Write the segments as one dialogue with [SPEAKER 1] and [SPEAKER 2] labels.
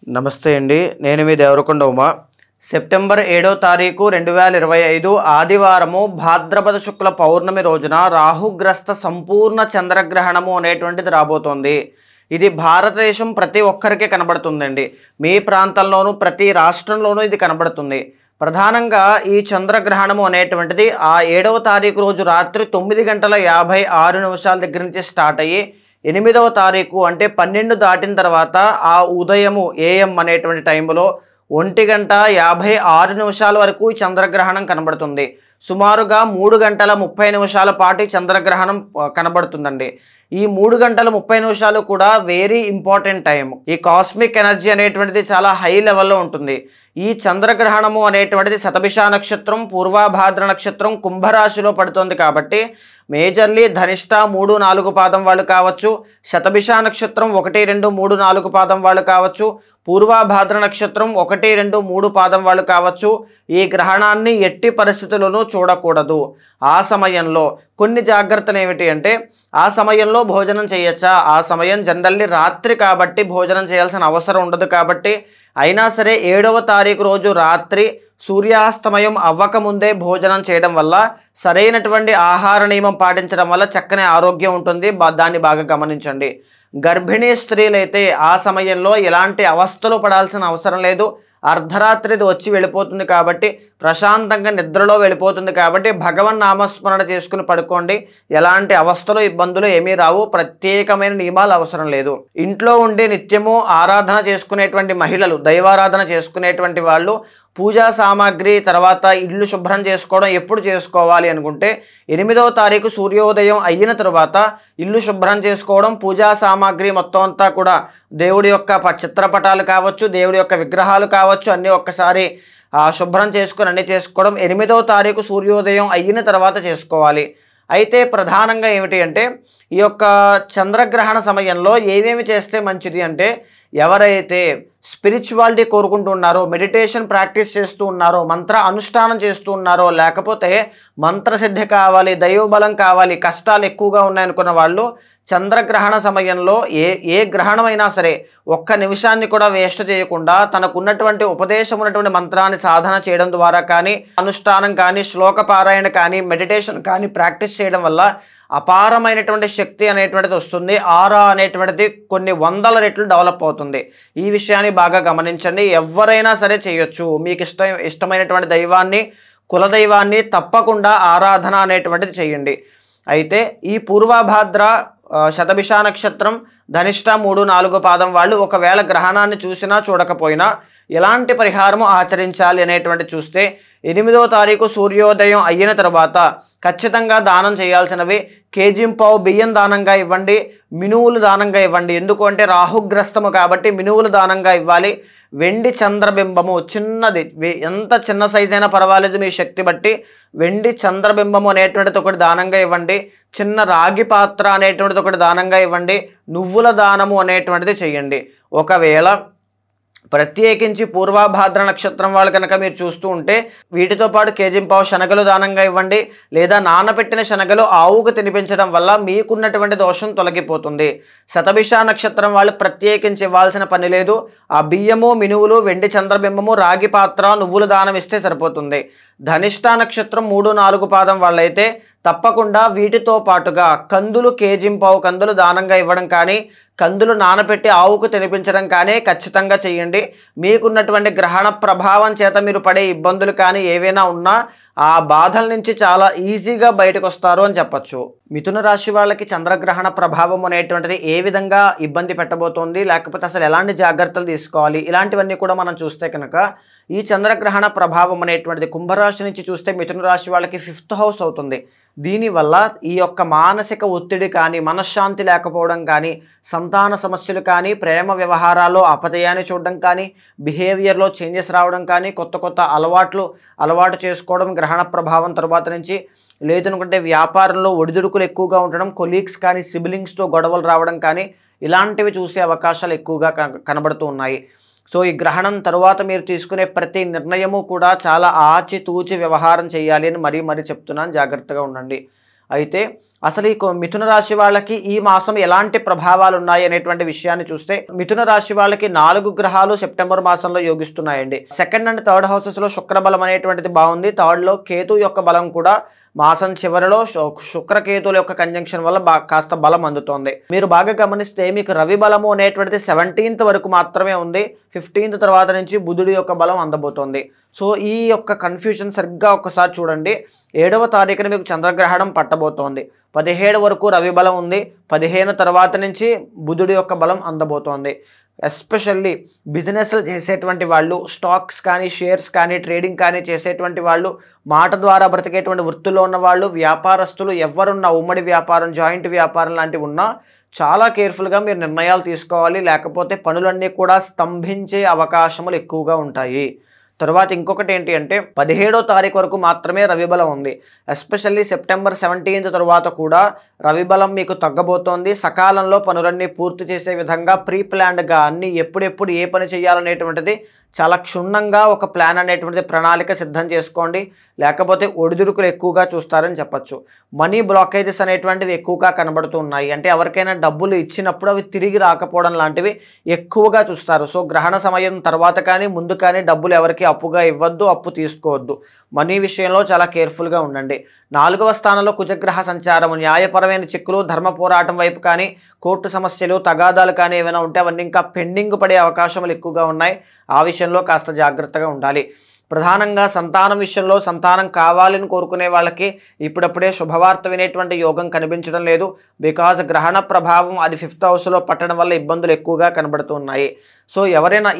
[SPEAKER 1] నమస్తే అండి. నేను మీ దేవరకొండ ఉమా. సెప్టెంబర్ 7వ తారీఖు 2025 ఆదివారము భాద్రపద శుక్ల పౌర్ణమి రోజున రాహుగ్రస్త సంపూర్ణ చంద్రగ్రహణము అనేటువంటిది రాబోతోంది. ఇది భారతదేశం ప్రతి ఒక్కరికి కనబడుతుందండి. మీ ప్రాంతంలోనూ ప్రతి రాష్ట్రంలోనూ ఇది కనబడుతుంది. ప్రధానంగా ఈ చంద్రగ్రహణము అనేటువంటిది ఆ 7వ తారీఖు రోజు రాత్రి 9:56 దగ్గర నుంచి స్టార్ట్ అయ్యి 8వ తారీఖు అంటే 12 దాటిన తర్వాత ఆ ఉదయము AM అనేటువంటి టైంలో 1:56 వరకు ఈ చంద్రగ్రహణం కనబడుతుంది. సుమారుగా 3 గంటల 30 నిమిషాల పాటు ఈ చంద్రగ్రహణం కనబడుతుందండి. ఈ 3 గంటల 30 నిమిషాలు కూడా వెరీ ఇంపార్టెంట్ టైం. ఈ కాస్మిక్ ఎనర్జీ అనేటువంటిది చాలా హై లెవెల్లో ఉంటుంది. ఈ చంద్రగ్రహణము అనేటువంటిది శతభిష నక్షత్రం, పూర్వభాద్ర నక్షత్రం, కుంభరాశిలో పడుతుంది కాబట్టి మేజర్లీ ధనిష్ట 3, 4 పాదం వాళ్ళు కావచ్చు, శతభిష నక్షత్రం 1, 2, 3, 4 పాదం వాళ్ళు కావచ్చు, పూర్వభాద్ర నక్షత్రం 1, 2, 3 పాదం వాళ్ళు కావచ్చు. ఈ గ్రహణాన్ని ఎట్టి పరిస్థితుల్లోనూ చూడకూడదు. ఆ సమయంలో కొన్ని జాగ్రత్తలు ఏమిటి అంటే, ఆ సమయంలో భోజనం చేయొచ్చా? ఆ సమయం జనరల్లీ రాత్రి కాబట్టి భోజనం చేయాల్సిన అవసరం ఉండదు. కాబట్టి అయినా సరే 7వ తారీఖు రోజు రాత్రి సూర్యాస్తమయం అవ్వకముందే భోజనం చేయడం వల్ల, సరైనటువంటి ఆహార నియమం పాటించడం వల్ల చక్కని ఆరోగ్యం ఉంటుంది. దాన్ని బాగా గమనించండి. గర్భిణీ స్త్రీలైతే ఆ సమయంలో ఎలాంటి అవస్థలు పడాల్సిన అవసరం లేదు. అర్ధరాత్రిది వచ్చి వెళ్ళిపోతుంది కాబట్టి ప్రశాంతంగా నిద్రలో వెళ్ళిపోతుంది కాబట్టి భగవన్ నామస్మరణ చేసుకుని పడుకోండి. ఎలాంటి అవస్థలు ఇబ్బందులు ఏమీ రావు. ప్రత్యేకమైన నియమాలు అవసరం లేదు. ఇంట్లో ఉండి నిత్యము ఆరాధన చేసుకునేటువంటి మహిళలు, దైవారాధన చేసుకునేటువంటి వాళ్ళు పూజా సామాగ్రి తర్వాత ఇల్లు శుభ్రం చేసుకోవడం ఎప్పుడు చేసుకోవాలి అనుకుంటే 8వ తారీఖు సూర్యోదయం అయిన తర్వాత ఇల్లు శుభ్రం చేసుకోవడం, పూజా సామాగ్రి మొత్తం అంతా కూడా దేవుడి యొక్క చిత్రపటాలు కావచ్చు, దేవుడి యొక్క విగ్రహాలు కావచ్చు, అన్నీ ఒక్కసారి శుభ్రం చేసుకుని అన్నీ చేసుకోవడం 8వ తారీఖు సూర్యోదయం అయిన తర్వాత చేసుకోవాలి. అయితే ప్రధానంగా ఏమిటి అంటే, ఈ యొక్క చంద్రగ్రహణ సమయంలో ఏమేమి చేస్తే మంచిది అంటే, ఎవరైతే స్పిరిచువాలిటీ కోరుకుంటూ ఉన్నారో, మెడిటేషన్ ప్రాక్టీస్ చేస్తూ ఉన్నారో, మంత్ర అనుష్ఠానం చేస్తూ ఉన్నారో, లేకపోతే మంత్రసిద్ధి కావాలి, దైవబలం కావాలి, కష్టాలు ఎక్కువగా ఉన్నాయనుకున్న వాళ్ళు చంద్రగ్రహణ సమయంలో ఏ గ్రహణమైనా సరే ఒక్క నిమిషాన్ని కూడా వేస్ట్ చేయకుండా తనకున్నటువంటి ఉపదేశం ఉన్నటువంటి మంత్రాన్ని సాధన చేయడం ద్వారా కానీ, అనుష్ఠానం కానీ, శ్లోక పారాయణ కానీ, మెడిటేషన్ కానీ ప్రాక్టీస్ చేయడం వల్ల అపారమైనటువంటి శక్తి అనేటువంటిది వస్తుంది. ఆరా అనేటువంటిది కొన్ని వందల రెట్లు డెవలప్ అవుతుంది. ఈ విషయాన్ని బాగా గమనించండి. ఎవరైనా సరే చేయొచ్చు. మీకు ఇష్టమైనటువంటి దైవాన్ని, కులదైవాన్ని తప్పకుండా ఆరాధన అనేటువంటిది చేయండి. అయితే ఈ పూర్వభాద్ర శతభిష నక్షత్రం, ధనిష్ట 3, 4 పాదం వాళ్ళు ఒకవేళ గ్రహణాన్ని చూసినా చూడకపోయినా ఎలాంటి పరిహారము ఆచరించాలి అనేటువంటి చూస్తే 8వ తారీఖు సూర్యోదయం అయిన తర్వాత ఖచ్చితంగా దానం చేయాల్సినవి కేజీంపావు బియ్యం దానంగా ఇవ్వండి, మినువులు దానంగా ఇవ్వండి. ఎందుకు అంటే రాహుగ్రస్తము కాబట్టి మినువులు దానంగా ఇవ్వాలి. వెండి చంద్రబింబము చిన్నది, ఎంత చిన్న సైజ్ అయినా పర్వాలేదు మీ శక్తి బట్టి వెండి చంద్రబింబము అనేటువంటిది ఒకటి దానంగా ఇవ్వండి. చిన్న రాగి పాత్ర అనేటువంటిది ఒకటి దానంగా ఇవ్వండి. నువ్వుల దానము అనేటువంటిది చేయండి. ఒకవేళ ప్రత్యేకించి పూర్వభాద్ర నక్షత్రం వాళ్ళు కనుక మీరు చూస్తూ ఉంటే వీటితో పాటు కేజీంపావు శనగలు దానంగా ఇవ్వండి. లేదా నానబెట్టిన శనగలు ఆవుకు తినిపించడం వల్ల మీకున్నటువంటి దోషం తొలగిపోతుంది. శతభిష నక్షత్రం వాళ్ళు ప్రత్యేకించి ఇవ్వాల్సిన పని లేదు. ఆ బియ్యము, మినువులు, వెండి చంద్రబింబము, రాగి పాత్ర, నువ్వులు దానం ఇస్తే సరిపోతుంది. ధనిష్ట నక్షత్రం 3, 4 పాదం వాళ్ళైతే తప్పకుండా వీటితో పాటుగా కందులు, కేజీంపావు కందులు దానంగా ఇవ్వడం కానీ, కందులు నానబెట్టి ఆవుకు తినిపించడం కానీ ఖచ్చితంగా చేయండి. మీకున్నటువంటి గ్రహణ ప్రభావం చేత మీరు పడే ఇబ్బందులు కానీ ఏవైనా ఉన్నా ఆ బాధల నుంచి చాలా ఈజీగా బయటకు వస్తారు అని చెప్పచ్చు. మిథున రాశి వాళ్ళకి చంద్రగ్రహణ ప్రభావం అనేటువంటిది ఏ విధంగా ఇబ్బంది పెట్టబోతోంది, లేకపోతే అసలు ఎలాంటి జాగ్రత్తలు తీసుకోవాలి, ఇలాంటివన్నీ కూడా మనం చూస్తే కనుక ఈ చంద్రగ్రహణ ప్రభావం అనేటువంటిది కుంభరాశి నుంచి చూస్తే మిథున రాశి వాళ్ళకి 5th హౌస్ అవుతుంది. దీనివల్ల ఈ యొక్క మానసిక ఒత్తిడి కానీ, మనశ్శాంతి లేకపోవడం కానీ, సంతాన సమస్యలు కానీ, ప్రేమ వ్యవహారాల్లో అపజయాన్ని చూడడం కానీ, బిహేవియర్లో చేంజెస్ రావడం కానీ, కొత్త కొత్త అలవాటు చేసుకోవడం గ్రహణ ప్రభావం తర్వాత నుంచి, లేదనుకుంటే వ్యాపారంలో ఒడిదుడుకులు ఎక్కువగా ఉండడం, కొలీగ్స్ కానీ సిబ్లింగ్స్తో గొడవలు రావడం కానీ ఇలాంటివి చూసే అవకాశాలు ఎక్కువగా కనబడుతూ ఉన్నాయి. సో ఈ గ్రహణం తరువాత మీరు తీసుకునే ప్రతి నిర్ణయము కూడా చాలా ఆచితూచి వ్యవహారం చేయాలి అని మరీ చెప్తున్నాను. జాగ్రత్తగా ఉండండి. అయితే అసలు ఈ మిథున రాశి వాళ్ళకి ఈ మాసం ఎలాంటి ప్రభావాలు ఉన్నాయి అనేటువంటి విషయాన్ని చూస్తే, మిథున రాశి వాళ్ళకి 4 గ్రహాలు సెప్టెంబర్ మాసంలో యోగిస్తున్నాయండి. సెకండ్ అండ్ థర్డ్ హౌసెస్ లో శుక్ర బలం అనేటువంటిది బాగుంది. థర్డ్ లో కేతు యొక్క బలం కూడా మాసం చివరిలో శుక్ర కేతుల యొక్క కంజంక్షన్ వల్ల కాస్త బలం అందుతోంది. మీరు బాగా గమనిస్తే మీకు రవి బలము అనేటువంటిది 17th వరకు మాత్రమే ఉంది. 15th తర్వాత నుంచి బుధుడి యొక్క బలం అందబోతోంది. సో ఈ యొక్క కన్ఫ్యూజన్ సరిగ్గా ఒక్కసారి చూడండి. 7వ తారీఖున మీకు చంద్రగ్రహణం పట్టబోతోంది. 17 వరకు రవి బలం ఉంది. 15 తర్వాత నుంచి బుధుడి యొక్క బలం అందబోతోంది. ఎస్పెషల్లీ బిజినెస్లు చేసేటువంటి వాళ్ళు, స్టాక్స్ కానీ షేర్స్ కానీ ట్రేడింగ్ కానీ చేసేటువంటి వాళ్ళు, మాట ద్వారా బ్రతికేటువంటి వృత్తుల్లో ఉన్న వాళ్ళు, వ్యాపారస్తులు ఎవరున్నా, ఉమ్మడి వ్యాపారం, జాయింట్ వ్యాపారం లాంటివి ఉన్నా చాలా కేర్ఫుల్గా మీరు నిర్ణయాలు తీసుకోవాలి. లేకపోతే పనులన్నీ కూడా స్తంభించే అవకాశములు ఎక్కువగా ఉంటాయి. తర్వాత ఇంకొకటి ఏంటి అంటే 17వ తారీఖు వరకు మాత్రమే రవిబలం ఉంది. ఎస్పెషల్లీ సెప్టెంబర్ 17th తర్వాత కూడా రవిబలం మీకు తగ్గబోతోంది. సకాలంలో పనులన్నీ పూర్తి చేసే విధంగా ప్రీ ప్లాన్డ్గా అన్ని ఎప్పుడెప్పుడు ఏ పని చేయాలనేటువంటిది చాలా క్షుణ్ణంగా ఒక ప్లాన్ అనేటువంటిది ప్రణాళిక సిద్ధం చేసుకోండి. లేకపోతే ఒడిదుడుకులు ఎక్కువగా చూస్తారని చెప్పచ్చు. మనీ బ్లాకేజెస్ అనేటువంటివి ఎక్కువగా కనబడుతూ ఉన్నాయి. అంటే ఎవరికైనా డబ్బులు ఇచ్చినప్పుడు అవి తిరిగి రాకపోవడం లాంటివి ఎక్కువగా చూస్తారు. సో గ్రహణ సమయం తర్వాత కానీ ముందు కానీ డబ్బులు ఎవరికి అప్పుగా ఇవ్వద్దు, అప్పు తీసుకోవద్దు. మనీ విషయంలో చాలా కేర్ఫుల్గా ఉండండి. 4వ స్థానంలో కుజగ్రహ సంచారం, న్యాయపరమైన చిక్కులు, ధర్మ పోరాటం వైపు కానీ, కోర్టు సమస్యలు, తగాదాలు కానీ ఏమైనా ఉంటే అవన్నీ ఇంకా పెండింగ్ పడే అవకాశాలు ఎక్కువగా ఉన్నాయి. ఆ విషయంలో కాస్త జాగ్రత్తగా ఉండాలి. ప్రధానంగా సంతానం విషయంలో సంతానం కావాలని కోరుకునే వాళ్ళకి ఇప్పుడప్పుడే శుభవార్త వినేటువంటి యోగం కనిపించడం లేదు. బికాజ్ గ్రహణ ప్రభావం అది 5th హౌస్లో పట్టడం వల్ల ఇబ్బందులు ఎక్కువగా కనబడుతున్నాయి. సో ఎవరైనా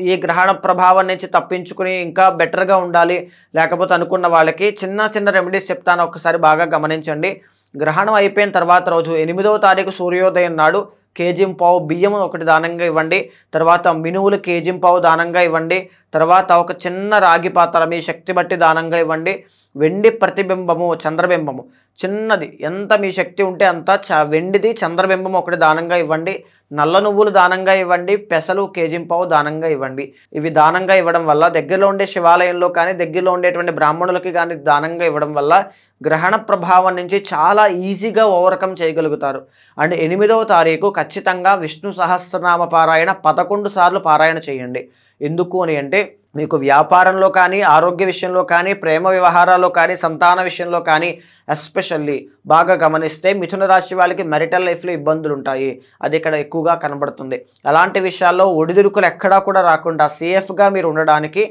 [SPEAKER 1] ఈ గ్రహణ ప్రభావం నుంచి తప్పించుకుని ఇంకా బెటర్గా ఉండాలి లేకపోతే అనుకున్న వాళ్ళకి చిన్న చిన్న రెమెడీస్ చెప్తాను, ఒకసారి బాగా గమనించండి. గ్రహణం అయిపోయిన తర్వాత రోజు 8వ తారీఖు సూర్యోదయం నాడు కేజీంపావు బియ్యం ఒకటి దానంగా ఇవ్వండి. తర్వాత మినువులు కేజీంపావు దానంగా ఇవ్వండి. తర్వాత ఒక చిన్న రాగి పాత్ర మీ శక్తి బట్టి దానంగా ఇవ్వండి. వెండి ప్రతిబింబము, చంద్రబింబము చిన్నది, ఎంత మీ శక్తి ఉంటే అంత వెండిది చంద్రబింబం ఒకటి దానంగా ఇవ్వండి. నల్ల నువ్వులు దానంగా ఇవ్వండి. పెసలు కేజీంపావు దానంగా ఇవ్వండి. ఇవి దానంగా ఇవ్వడం వల్ల దగ్గరలో ఉండే శివాలయంలో కానీ దగ్గరలో ఉండేటువంటి బ్రాహ్మణులకి కానీ దానంగా ఇవ్వడం వల్ల గ్రహణ ప్రభావం నుంచి చాలా ఈజీగా ఓవర్కమ్ చేయగలుగుతారు. అండ్ 8వ తారీఖు ఖచ్చితంగా విష్ణు సహస్రనామ పారాయణ 11 సార్లు పారాయణ చేయండి. ఎందుకు అని అంటే మీకు వ్యాపారంలో కానీ, ఆరోగ్య విషయంలో కానీ, ప్రేమ వ్యవహారాల్లో కానీ, సంతాన విషయంలో కానీ ఎస్పెషల్లీ బాగా గమనిస్తే మిథున రాశి వాళ్ళకి మ్యారిటల్ లైఫ్లో ఇబ్బందులు ఉంటాయి. అది ఇక్కడ ఎక్కువగా కనబడుతుంది. అలాంటి విషయాల్లో ఒడిదుడుకులు ఎక్కడా కూడా రాకుండా సేఫ్గా మీరు ఉండడానికి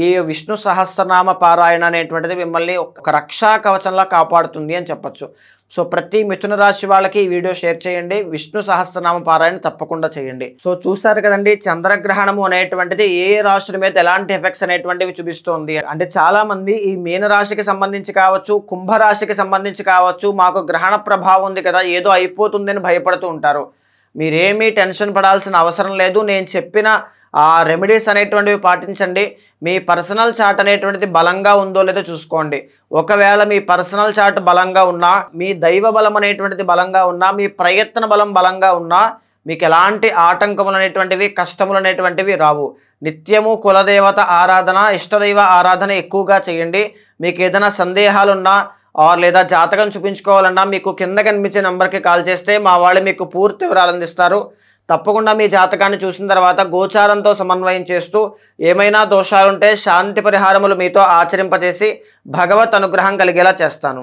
[SPEAKER 1] ఈ విష్ణు సహస్రనామ పారాయణ అనేటువంటిది మిమ్మల్ని ఒక రక్షా కవచంలా కాపాడుతుంది అని చెప్పచ్చు. సో ప్రతి మిథున రాశి వాళ్ళకి ఈ వీడియో షేర్ చేయండి. విష్ణు సహస్రనామ పారాయణ తప్పకుండా చేయండి. సో చూసారు కదండి, చంద్రగ్రహణము అనేటువంటిది ఏ రాశుల మీద ఎలాంటి ఎఫెక్ట్స్ అనేటువంటివి చూపిస్తుంది. అంటే చాలా మంది ఈ మీన రాశికి సంబంధించి కావచ్చు, కుంభరాశికి సంబంధించి కావచ్చు, మాకు గ్రహణ ప్రభావం ఉంది కదా ఏదో అయిపోతుందని భయపడుతూ ఉంటారు. మీరేమీ టెన్షన్ పడాల్సిన అవసరం లేదు. నేను చెప్పిన ఆ రెమెడీస్ అనేటువంటివి పాటించండి. మీ పర్సనల్ చార్ట్ అనేటువంటిది బలంగా ఉందో లేదో చూసుకోండి. ఒకవేళ మీ పర్సనల్ చార్ట్ బలంగా ఉన్నా, మీ దైవ బలం అనేటువంటిది బలంగా ఉన్నా, మీ ప్రయత్న బలం బలంగా ఉన్నా మీకు ఎలాంటి ఆటంకములు అనేటువంటివి, కష్టములు అనేటువంటివి రావు. నిత్యము కులదేవత ఆరాధన, ఇష్టదైవ ఆరాధన ఎక్కువగా చేయండి. మీకు ఏదైనా సందేహాలున్నా లేదా జాతకం చూపించుకోవాలన్నా మీకు కింద కనిపించే నెంబర్కి కాల్ చేస్తే మా వాళ్ళు మీకు పూర్తి వివరాలు అందిస్తారు. తప్పకుండా మీ జాతకాన్ని చూసిన తర్వాత గోచారంతో సమన్వయం చేస్తూ ఏమైనా దోషాలుంటే శాంతి పరిహారములు మీతో ఆచరింపజేసి భగవత్ అనుగ్రహం కలిగేలా చేస్తాను.